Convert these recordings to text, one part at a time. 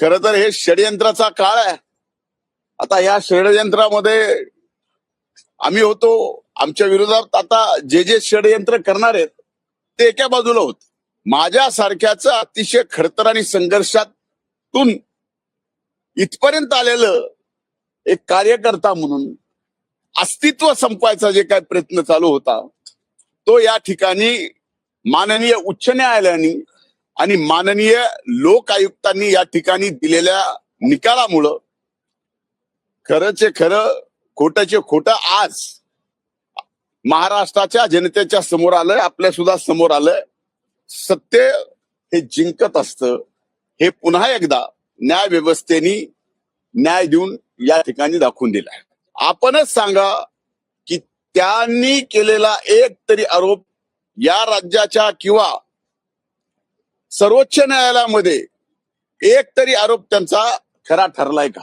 खर तर हे षडयंत्राचा काळ आहे। आता या षडयंत्रामध्ये आम्ही होतो, आमच्या विरोधात आता जे जे षडयंत्र करणार आहेत ते एका बाजूला होत। माझ्यासारख्याच अतिशय खडतर आणि संघर्षातून इथपर्यंत आलेलं एक कार्यकर्ता म्हणून अस्तित्व संपवायचा जे काय प्रयत्न चालू होता तो या ठिकाणी माननीय उच्च न्यायालयाने आणि माननीय लोक आयुक्तांनी या ठिकाणी दिलेल्या निकालामुळं खरंचे खरं खोटंचे खोटं आज महाराष्ट्राच्या जनतेच्या समोर आलंय, आपल्या सुद्धा समोर आलंय। सत्य हे जिंकत असतं हे पुन्हा एकदा न्याय व्यवस्थेने न्याय देऊन या ठिकाणी दाखवून दिलाय। आपणच सांगा की त्यांनी केलेला एक तरी आरोप या राज्याच्या किंवा सर्वोच्च न्यायालयामध्ये एक तरी आरोप त्यांचा खरा ठरलाय का?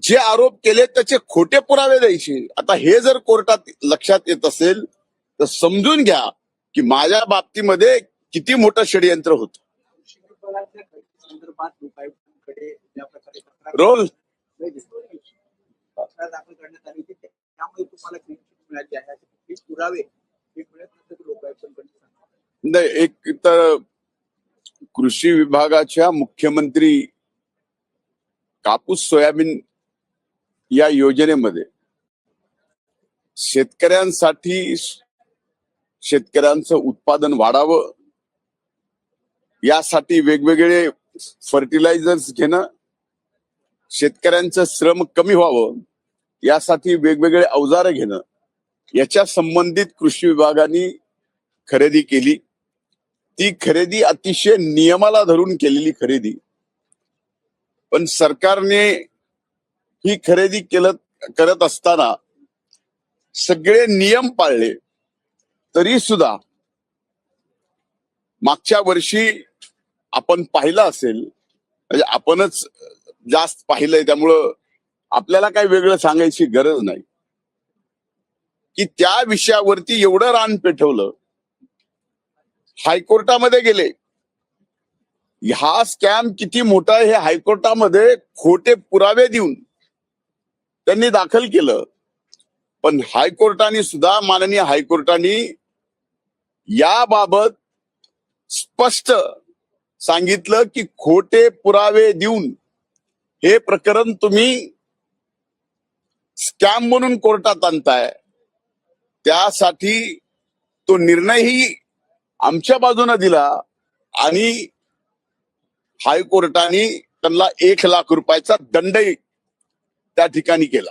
जे आरोप केले त्याचे खोटे पुरावे द्यायचे। आता हे जर कोर्टात लक्षात येत असेल तर समजून घ्या की माझ्या बाबतीमध्ये किती मोठं षडयंत्र होतं। रोल नाही, एक तर कृषी विभागाच्या मुख्यमंत्री कापूस सोयाबीन या योजनेमध्ये शेतकऱ्यांसाठी शेतकऱ्यांचं उत्पादन वाढावं यासाठी वेगवेगळे फर्टिलायझर्स घेणं, शेतकऱ्यांचं श्रम कमी व्हावं यासाठी वेगवेगळे अवजारे घेणं, याच्या संबंधित कृषी विभागाने खरेदी केली। ती खरेदी अतिशय नियमाला धरून केलेली खरेदी, पण सरकारने ही खरेदी करत असताना सगळे नियम पाळले तरी सुद्धा मागच्या वर्षी आपण पाहिलं असेल, म्हणजे आपणच जास्त पाहिलंय त्यामुळं आपल्याला काही वेगळं सांगायची गरज नाही की त्या विषयावरती एवढं रान पेटवलं, हायकोर्टामध्ये गेले। हा स्कॅम किती मोठा आहे हे हायकोर्टामध्ये खोटे पुरावे देऊन त्यांनी दाखल केलं, पण हायकोर्टाने सुद्धा माननीय हायकोर्टाने याबाबत स्पष्ट सांगितलं की खोटे पुरावे देऊन हे प्रकरण तुम्ही स्कॅम म्हणून कोर्टात आणताय, त्यासाठी तो निर्णयही आमच्या बाजूने दिला आणि हायकोर्टाने त्यांना 1 लाख रुपयाचा दंडही त्या ठिकाणी केला।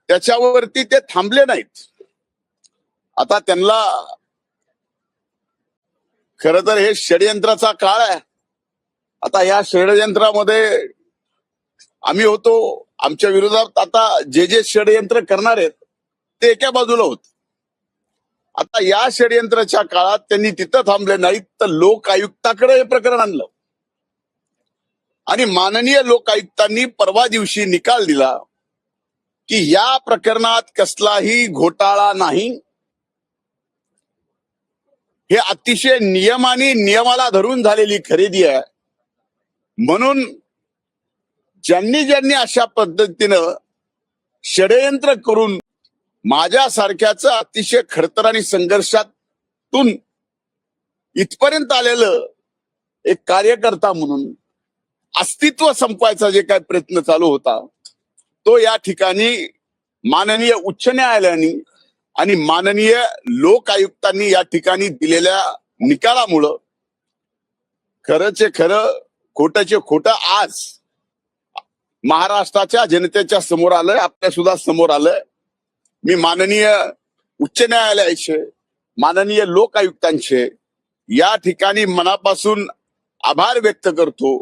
त्याच्यावरती ते थांबले नाहीत। आता त्यांना खर तर हे षडयंत्राचा काळ आहे। आता या षडयंत्रामध्ये आम्ही होतो, आमच्या विरोधात आता जे जे षडयंत्र करणार आहेत ते एका बाजूला होत। आता या षडयंत्राच्या काळात त्यांनी तिथं थांबले नाहीत तर लोक आयुक्ताकडे हे प्रकरण आणलं आणि माननीय लोक आयुक्तांनी परवा दिवशी निकाल दिला की या प्रकरणात कसलाही घोटाळा नाही, हे अतिशय नियमाला धरून झालेली खरेदी आहे। म्हणून ज्यांनी अशा पद्धतीनं षडयंत्र करून माझ्यासारख्याच अतिशय खडतर आणि संघर्षातून इथपर्यंत आलेलं एक कार्यकर्ता म्हणून अस्तित्व संपवायचा जे काय प्रयत्न चालू होता तो या ठिकाणी माननीय उच्च न्यायालयाने आणि माननीय लोक आयुक्तांनी या ठिकाणी दिलेल्या निकालामुळं खरंचे खरं खोटंचे खोटं आज महाराष्ट्राच्या जनतेच्या समोर आलंय, आपल्या सुद्धा समोर आलंय। मी माननीय उच्च न्यायालयाचे, माननीय लोक आयुक्तांचे या ठिकाणी मनापासून आभार व्यक्त करतो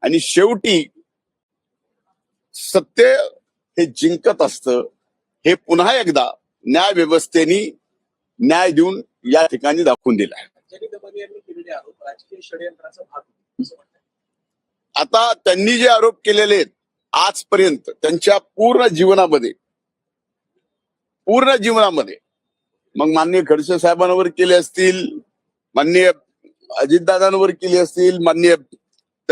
आणि शेवटी सत्य हे जिंकत असतं हे पुन्हा एकदा न्याय व्यवस्थेने न्याय देऊन या ठिकाणी दाखवून दिलाय। आता त्यांनी जे आरोप केलेले आहेत आजपर्यंत त्यांच्या पूर्ण जीवनामध्ये मग माननीय खडसे साहेबांवर केले असतील, माननीय अजितदादांवर केले असतील, माननीय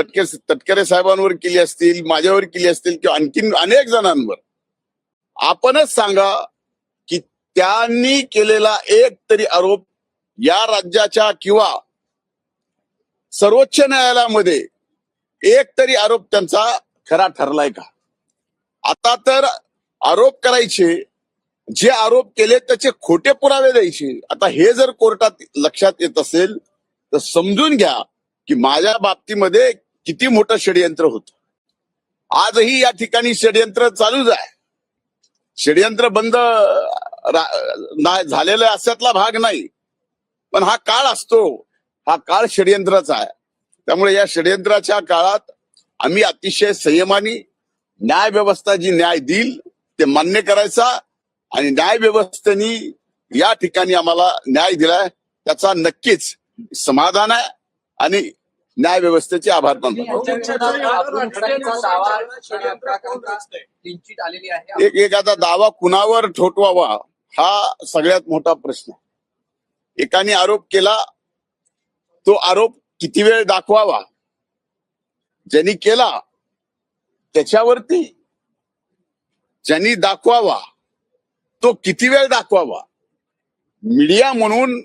तटकरे साहेबांवर केली असतील, माझ्यावर केली असतील किंवा आणखीन अनेक जणांवर, आपणच सांगा की त्यांनी केलेला एक तरी आरोप या राज्याच्या किंवा सर्वोच्च न्यायालयामध्ये एक तरी आरोप त्यांचा खरा ठरलाय का? आता तर आरोप करायचे, जे आरोप केले त्याचे खोटे पुरावे द्यायचे. आता हे जर कोर्टात लक्षात येत असेल तर समजून घ्या की माझ्या बाबतीमध्ये किती मोठं षडयंत्र होतं. आजही या ठिकाणी षडयंत्र चालूच आहे. षडयंत्र बंद झालेला अशातला भाग नाही, पण हा काळ असतो, हा काळ षडयंत्राचा आहे. त्यामुळे या षडयंत्राच्या काळात आम्ही अतिशय संयमाने न्याय व्यवस्था जी न्याय देईल ते मान्य करायचा आणि न्याय व्यवस्थेने या ठिकाणी आम्हाला न्याय दिलाय त्याचा नक्कीच समाधान आहे आणि न्याय व्यवस्थेचे आभार मानतो. एक आता दावा कुणावर ठोठवावा हा सगळ्यात मोठा प्रश्न. एकाने आरोप केला, तो आरोप किती वेळ दाखवावा, ज्यांनी केला त्याच्यावरती ज्यांनी दाखवावा तो किती वेळ दाखवावा. मीडिया म्हणून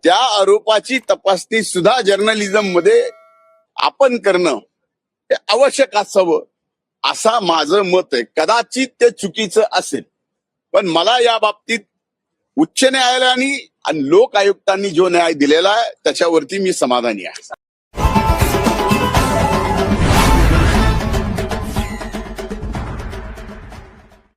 त्या आरोपाची तपासणी सुद्धा जर्नलिझम मध्ये आपण करणं हे आवश्यक असावं असा माझं मत आहे. कदाचित ते चुकीचं असेल, पण मला या बाबतीत उच्च न्यायालयाने आणि लोक आयुक्तांनी जो न्याय दिलेला आहे त्याच्यावरती मी समाधानी आहे.